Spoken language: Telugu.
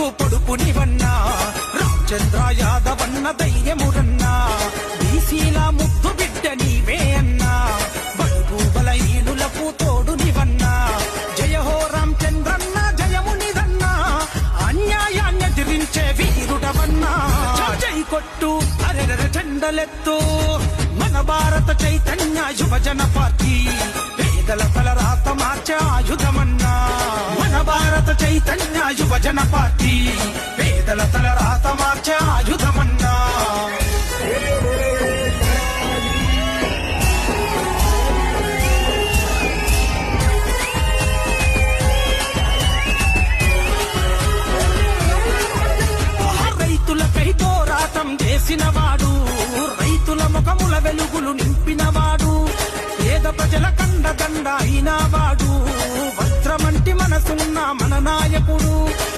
పొట్టు పొడుపు నివన్నా రామచంద్ర యాదవన్న ధైర్యమురన్నా బీసీల ముద్దు బిడ్డ నీవే అన్నా బడుగు బలహీనులకు తోడు నివన్నా జయ హో రామచంద్రన్న జయమునిదన్నా అన్యాయాన్ని ఎదిరించే వీరుడవన్నా జై కొట్టు అరెర చెండలెత్తు మన భారత చైతన్య యువజన పార్టీ పేదల తలరాత మార్చే ఆయుధమన్నా మన భారత చైతన్య యువజన పార్టీ పేదల తలరాత మార్చే ఆయుధమన్నా రైతులకై పోరాటం చేసినవాడు రైతుల ముఖముల వెలుగులు నింపినవాడు పేద ప్రజల కండదండ అయినవాడు వజ్రమంటి మనసున్న మన నాయకుడు